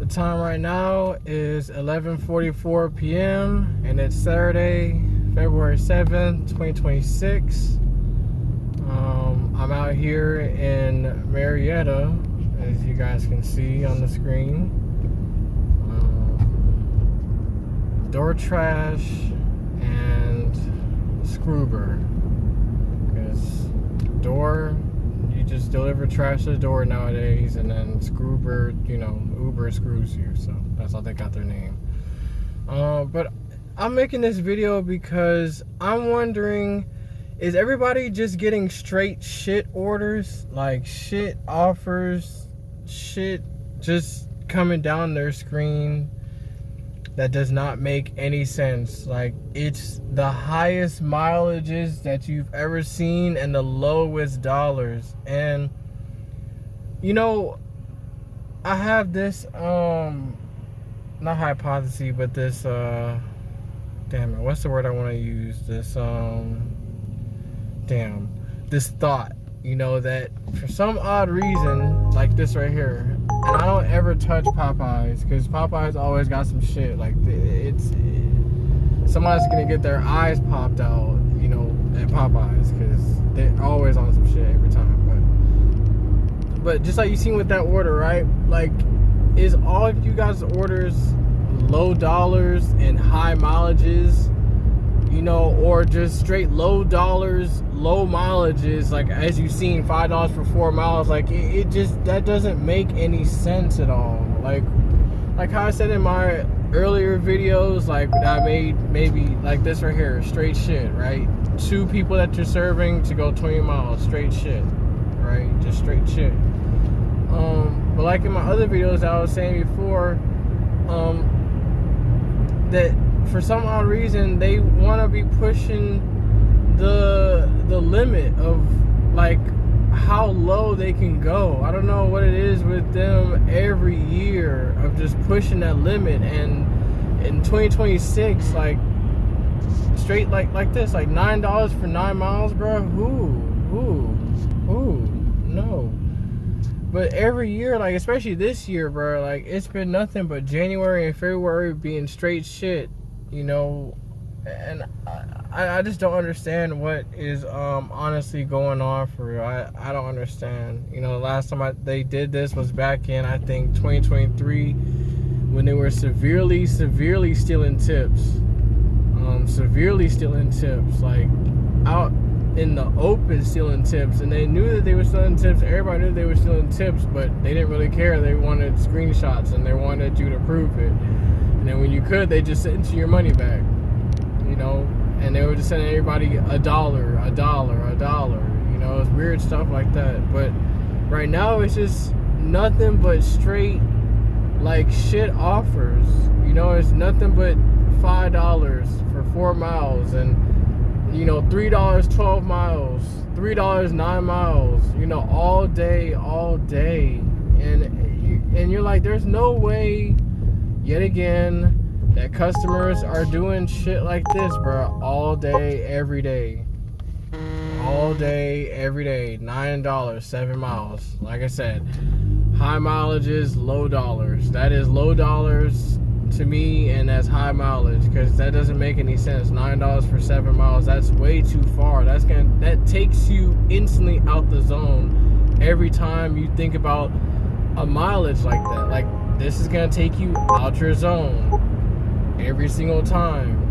The time right now is 11:44 p.m. and it's Saturday, February 7th, 2026. I'm out here in Marietta, as you guys can see on the screen. Door trash and Scroober, because door, you just deliver trash to the door nowadays, and then Scroober, Uber screws you, so that's how they got their name. But I'm making this video because I'm wondering, is everybody just getting straight shit orders, like shit offers, shit just coming down their screen that does not make any sense? Like, it's the highest mileages that you've ever seen and the lowest dollars. And I have this not hypothesis, but this what's the word I want to use? This thought, that for some odd reason, like this right here, and I don't ever touch Popeyes, because Popeyes always got some shit. Like, somebody's gonna get their eyes popped out, at Popeyes, because they're always on some shit every time. But just like you seen with that order, right? Like, is all of you guys' orders low dollars and high mileages? Or just straight low dollars, low mileages, like as you've seen, $5 for 4 miles. Like, it just, that doesn't make any sense at all. Like how I said in my earlier videos, like I made, maybe like this right here, straight shit, right? 2 people that you're serving to go 20 miles, straight shit, right? Just straight shit. But like in my other videos I was saying before, that for some odd reason they want to be pushing the limit of like how low they can go. I don't know what it is with them every year of just pushing that limit. And in 2026, like straight like this, like $9 for 9 miles, bro. Who? No. But every year, like especially this year, bro, like it's been nothing but January and February being straight shit, and I just don't understand what is honestly going on for real. I don't understand. The last time they did this was back in, I think, 2023, when they were severely stealing tips. Like out in the open stealing tips, and they knew that they were stealing tips. Everybody knew they were stealing tips, but they didn't really care. They wanted screenshots and they wanted you to prove it. And then when you could, they just sent you your money back, and they were just sending everybody $1. It's weird stuff like that. But right now it's just nothing but straight like shit offers. It's nothing but $5 for 4 miles, and $3 12 miles, $3 9 miles, all day, and you're like, there's no way, yet again, that customers are doing shit like this, bro, all day, every day, $9, 7 miles. Like I said, high mileages, low dollars. That is low dollars to me, and that's high mileage, because that doesn't make any sense. $9 for 7 miles, that's way too far. That takes you instantly out the zone every time you think about a mileage like that. Like, this is gonna take you out your zone every single time.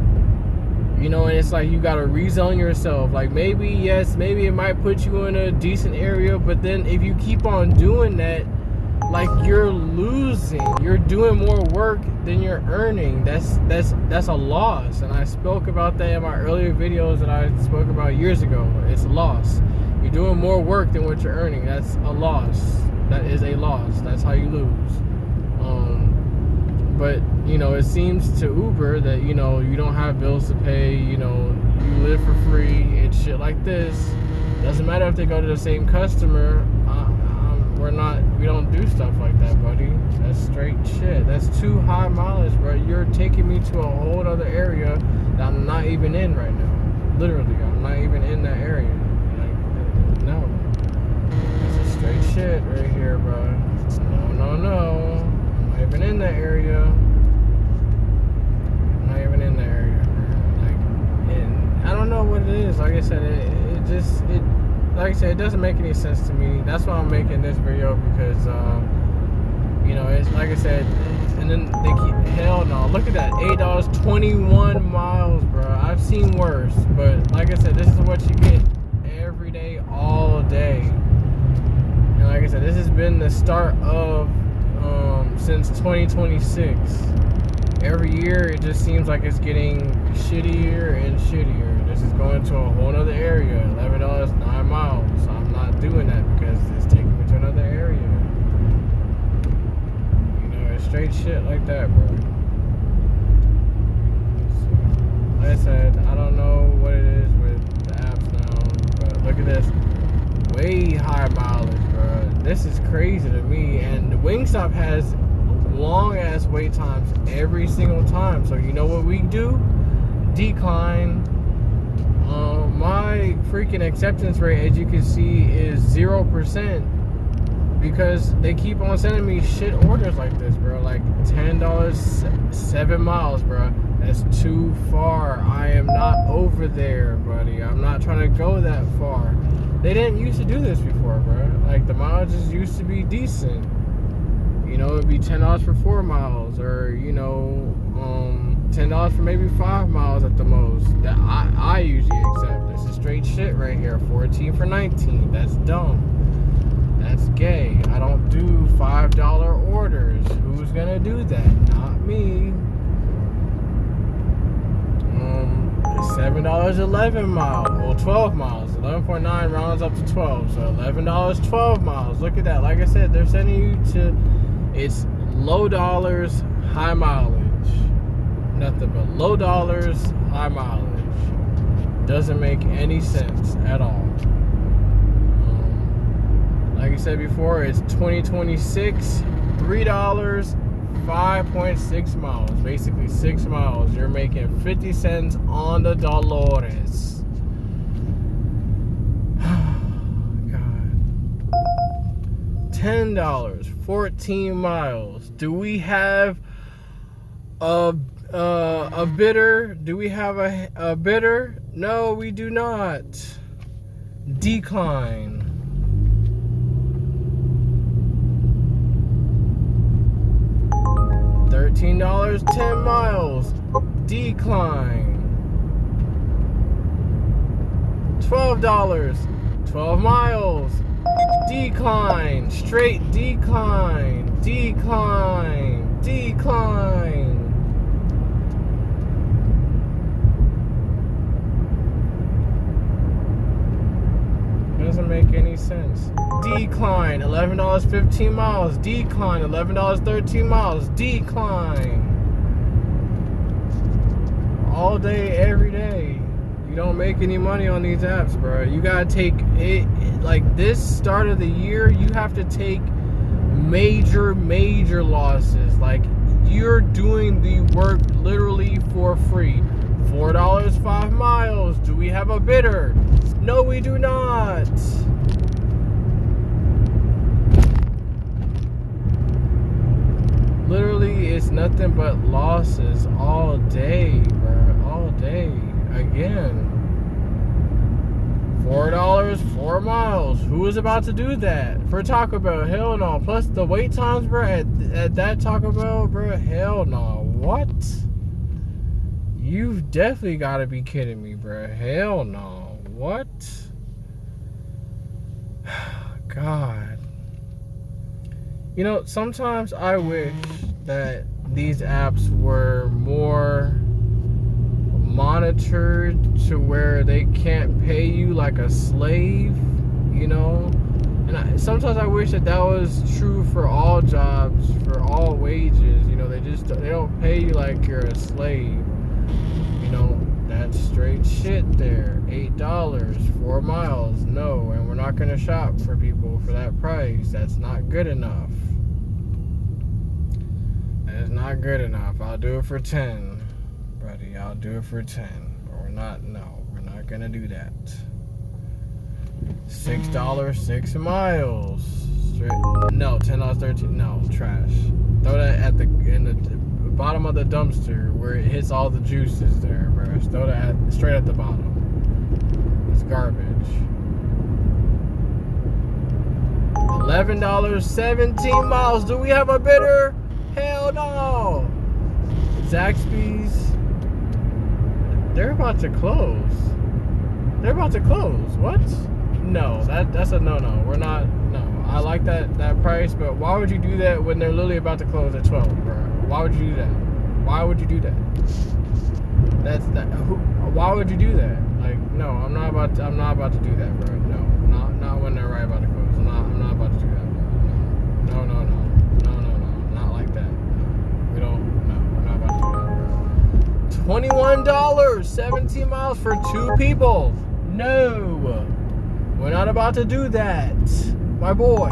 And it's like you gotta rezone yourself. Like, maybe it might put you in a decent area, but then if you keep on doing that, like, you're losing. You're doing more work than you're earning. That's a loss. And I spoke about that in my earlier videos that I spoke about years ago. It's a loss. You're doing more work than what you're earning. That's a loss. That is a loss. That's how you lose. But it seems to Uber that you don't have bills to pay. You live for free. It's shit like this. Doesn't matter if they go to the same customer. We don't do stuff like that, buddy. That's straight shit. That's too high mileage, bro. You're taking me to a whole other area that I'm not even in right now. Literally, I'm not even in that area. Like, no. This is straight shit right here, bro. No. I'm not even in the area. I'm not even in the area, man. Like, and I don't know what it is. Like I said, like I said, it doesn't make any sense to me. That's why I'm making this video, because you know, it's like I said, and then they keep, hell no, look at that, $8, 21 miles, bro. I've seen worse, but like I said, this is what you get every day, all day. And like I said, this has been the start of since 2026. Every year, it just seems like it's getting shittier and shittier. This is going to a whole other area. $11, 9 miles. So I'm not doing that because it's taking me to another area. You know, it's straight shit like that, bro. So, like I said, I don't know what it is with the apps now, but look at this. Way high mileage, bro. This is crazy to me. And Wingstop has long ass wait times every single time. So you know what we do? Decline. My freaking acceptance rate, as you can see, is 0%, because they keep on sending me shit orders like this, bro. Like $10, 7 miles, bro. That's too far. I am not over there, buddy. I'm not trying to go that far. They didn't used to do this before, bro. Like, the mileages used to be decent. You know, it'd be $10 for 4 miles, or, you know, $10 for maybe 5 miles at the most. That I usually accept. This is straight shit right here. 14 for 19. That's dumb. That's gay. I don't do $5 orders. Who's gonna do that? Not me. $7, 11 miles. Well, 12 miles. 11.9 rounds up to 12. So $11, 12 miles. Look at that. Like I said, they're sending you to, it's low dollars, high mileage. Nothing but low dollars, high mileage. Doesn't make any sense at all. Like I said before, it's 2026, $3, 5.6 miles. Basically 6 miles. You're making 50 cents on the Dolores. God. $10, 14 miles. Do we have a bidder? Do we have a bidder? No, we do not. Decline. $13, 10 miles. Decline. $12, 12 miles. Decline. Straight decline. Decline. Decline. Doesn't make any sense. Decline. $11, 15 miles. Decline. $11, 13 miles. Decline. All day, every day. You don't make any money on these apps, bro. You gotta take it, like this start of the year, you have to take major losses. Like, you're doing the work literally for free. $4, 5 miles. Do we have a bidder? No, we do not. Literally, it's nothing but losses all day, bro. All day. Again. $4, 4 miles. Who is about to do that for Taco Bell? Hell no. Plus the wait times, bro, at that Taco Bell, bro. Hell no. What? You've definitely got to be kidding me, bro. Hell no. What? God. You know, sometimes I wish that these apps were more monitored to where they can't pay you like a slave, you know? And sometimes I wish that was true for all jobs, for all wages. You know, they don't pay you like you're a slave. You know, that's straight shit there. $8, 4 miles. No, and we're not gonna shop for people for that price. That's not good enough. That is not good enough. I'll do it for 10, buddy. I'll do it for 10. But we're not gonna do that. $6, 6 miles. No, $10, 13. No, trash. Throw that at the bottom of the dumpster where it hits all the juices there, bro. Just throw that straight at the bottom. It's garbage. $11, 17 miles. Do we have a bidder? Hell no. Zaxby's. They're about to close. They're about to close. What? No, that's a no-no. We're not. No, I like that price, but why would you do that when they're literally about to close at 12, bro? Why would you do that? Why would you do that? Why would you do that? Like, no, I'm not about to do that, bro. No, not when they're right about to close. I'm not about to do that, bro. No, not like that. No, we're not about to do that, bro. $21, 17 miles for 2 people. No, we're not about to do that, my boy.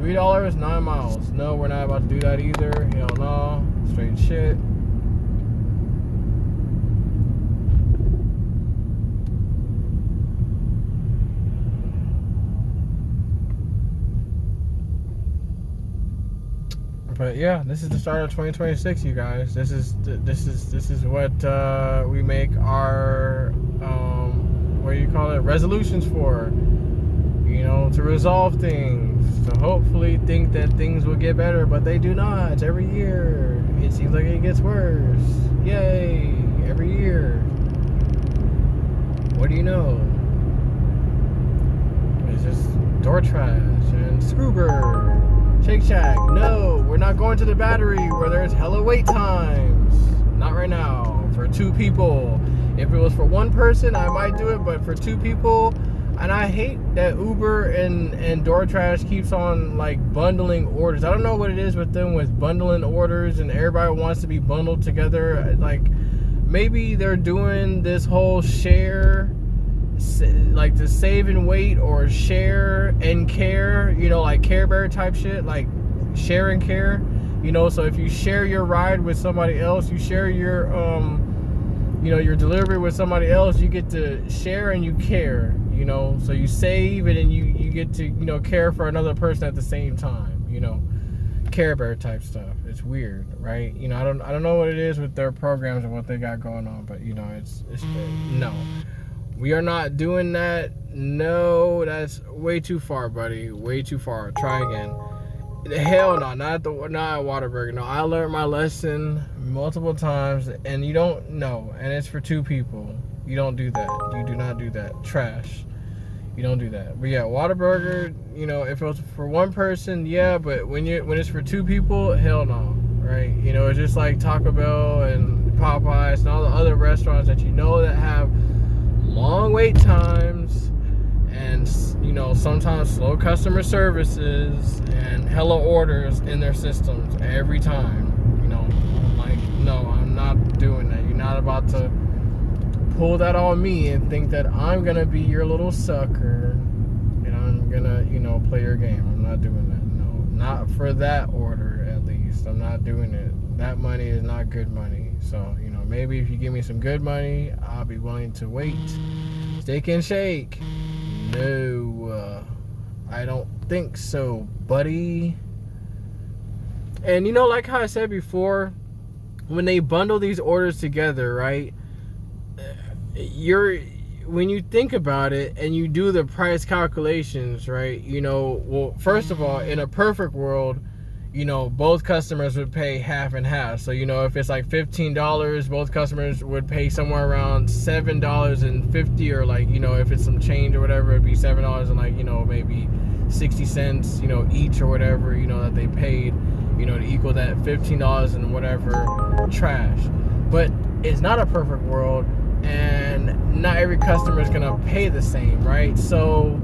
$3, 9 miles. No, we're not about to do that either. Hell no, straight shit. But yeah, this is the start of 2026, you guys. This is what we make our what do you call it? Resolutions for. You know, to resolve things, to hopefully think that things will get better, but they do not. Every year, it seems like it gets worse. Yay! Every year. What do you know? It's just door trash and Screwber. Shake Shack. No, we're not going to the Battery where there's hella wait times. Not right now. For 2 people. If it was for 1 person, I might do it, but for 2 people, and I hate that Uber and DoorDash keeps on like bundling orders. I don't know what it is with them with bundling orders, and everybody wants to be bundled together. Like, maybe they're doing this whole share, like the save and wait or share and care, you know, like Care Bear type shit, like share and care, you know. So if you share your ride with somebody else, you share your you know, your delivery with somebody else, you get to share and you care, you know. So you save and then you get to, you know, care for another person at the same time, you know. Care Bear type stuff. It's weird, right? You know, I don't know what it is with their programs and what they got going on, but you know, it's no. We are not doing that. No, that's way too far, buddy. Way too far. Try again. Hell no, not at Whataburger. No, I learned my lesson multiple times, and you don't know, and it's for 2 people. You don't do that. You do not do that. Trash. You don't do that. But yeah, Whataburger, you know, if it was for 1 person, yeah, but when it's for 2 people, hell no, right? You know, it's just like Taco Bell and Popeyes and all the other restaurants that you know that have long wait times and, you know, sometimes slow customer services and hella orders in their systems every time. You know, like, no, I'm not doing that. You're not about to pull that on me and think that I'm gonna be your little sucker and I'm gonna, you know, play your game. I'm not doing that. No, not for that order, at least. I'm not doing it. That money is not good money. So, you know, maybe if you give me some good money, I'll be willing to wait. Steak and Shake. No, I don't think so, buddy. And you know, like how I said before, when they bundle these orders together, right? When you think about it and you do the price calculations, right? You know, well, first of all, in a perfect world, you know, both customers would pay half and half. So, you know, if it's like $15, both customers would pay somewhere around $7.50, or like, you know, if it's some change or whatever, it'd be $7 and like, you know, maybe 60 cents, you know, each or whatever, you know, that they paid, you know, to equal that $15 and whatever trash. But it's not a perfect world, and not every customer is gonna pay the same, right? So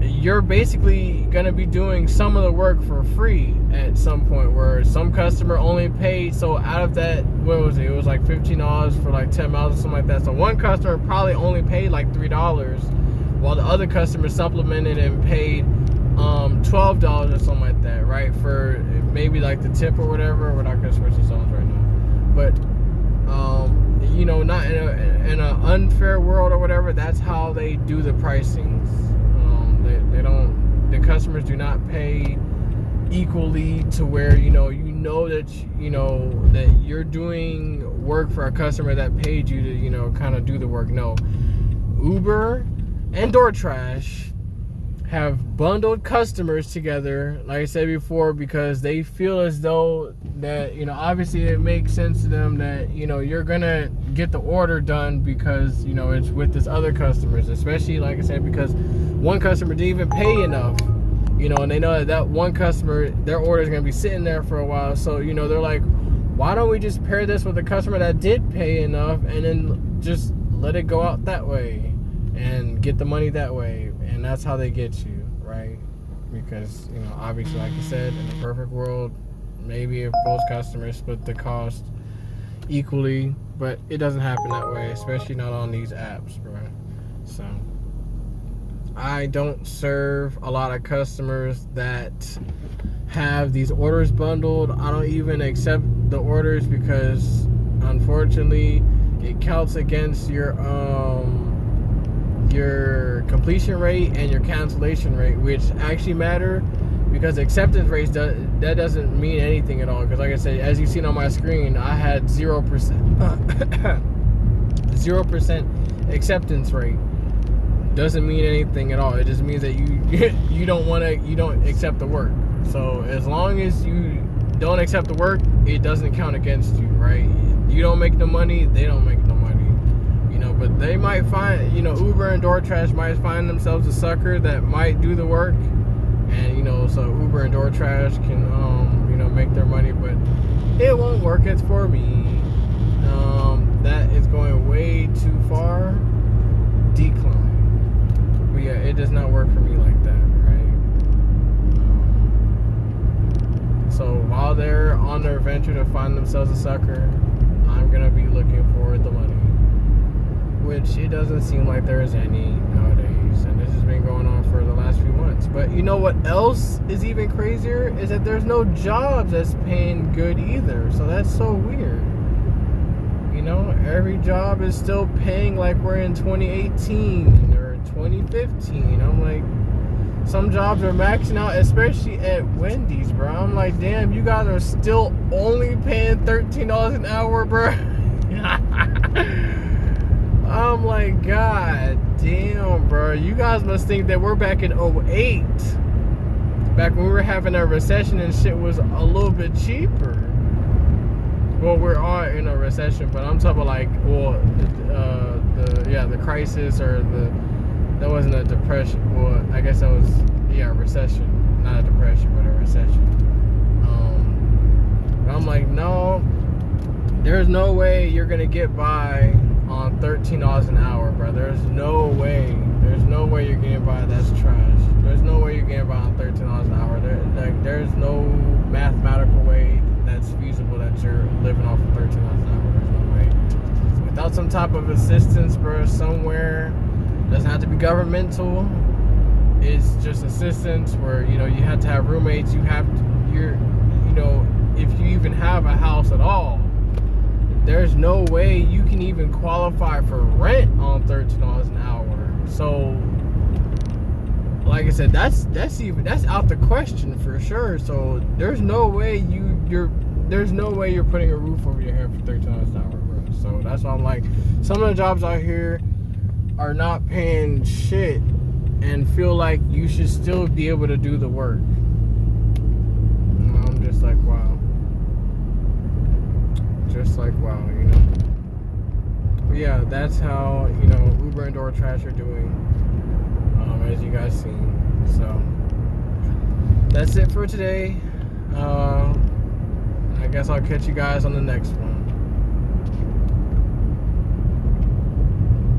you're basically gonna be doing some of the work for free at some point, where some customer only paid, so out of that, what was it? It was like $15 for like 10 miles or something like that. So one customer probably only paid like $3, while the other customer supplemented and paid $12 or something like that, right? For maybe like the tip or whatever. We're not gonna switch the zones right now, but you know, not in an unfair world or whatever. That's how they do the pricings. They don't. The customers do not pay equally to where you know that that you're doing work for a customer that paid you to kind of do the work. No, Uber and DoorDash have bundled customers together, like I said before, because they feel as though that obviously it makes sense to them that you're gonna get the order done because it's with this other customers, especially like I said, because one customer didn't even pay enough, and they know that one customer, their order is gonna be sitting there for a while, so they're like, why don't we just pair this with a customer that did pay enough and then just let it go out that way and get the money that way. And that's how they get you, right? Because, obviously, like you said, in a perfect world, maybe if both customers split the cost equally, but it doesn't happen that way, especially not on these apps, bro. So, I don't serve a lot of customers that have these orders bundled. I don't even accept the orders because, unfortunately, it counts against your completion rate and your cancellation rate, which actually matter, because acceptance rates that doesn't mean anything at all. Because like I said, as you've seen on my screen, I had 0% 0% acceptance rate. Doesn't mean anything at all. It just means that you don't accept the work. So as long as you don't accept the work, it doesn't count against you, right? You don't make the money, they don't make the money. But they might find, Uber and DoorDash might find themselves a sucker that might do the work, and so Uber and DoorDash can make their money, but it won't work. It's for me. That is going way too far. Decline. But yeah, it does not work for me like that, right? So while they're on their venture to find themselves a sucker, I'm gonna be looking for the money, which it doesn't seem like there is any nowadays, and this has been going on for the last few months. But you know what else is even crazier is that there's no jobs that's paying good either. So that's so weird. Every job is still paying like we're in 2018 or 2015. I'm like, some jobs are maxing out, especially at Wendy's, bro. I'm like, damn, you guys are still only paying $13 an hour, bro. I'm like, god damn, bro. You guys must think that we're back in 2008. Back when we were having a recession and shit was a little bit cheaper. Well, we are in a recession, but I'm talking about the crisis, or that wasn't a depression. Well, I guess that was, a recession. Not a depression, but a recession. But I'm like, no, there's no way you're going to get by on $13 an hour, bro. There's no way. There's no way you're getting by. That's trash. There's no way you're getting by on $13 an hour. There's no mathematical way that's feasible that you're living off of $13 an hour. There's no way. Without some type of assistance, bro, somewhere, doesn't have to be governmental. It's just assistance where you have to have roommates. If you even have a house at all, there's no way you can even qualify for rent on $13 an hour. So, like I said, that's out the question for sure. So there's no way you're putting a roof over your head for $13 an hour, bro. So that's why I'm like, some of the jobs out here are not paying shit, and feel like you should still be able to do the work. And I'm just like, wow. Just like, wow, But yeah, that's how, Uber and DoorDash are doing, as you guys seen. So, that's it for today. I guess I'll catch you guys on the next one.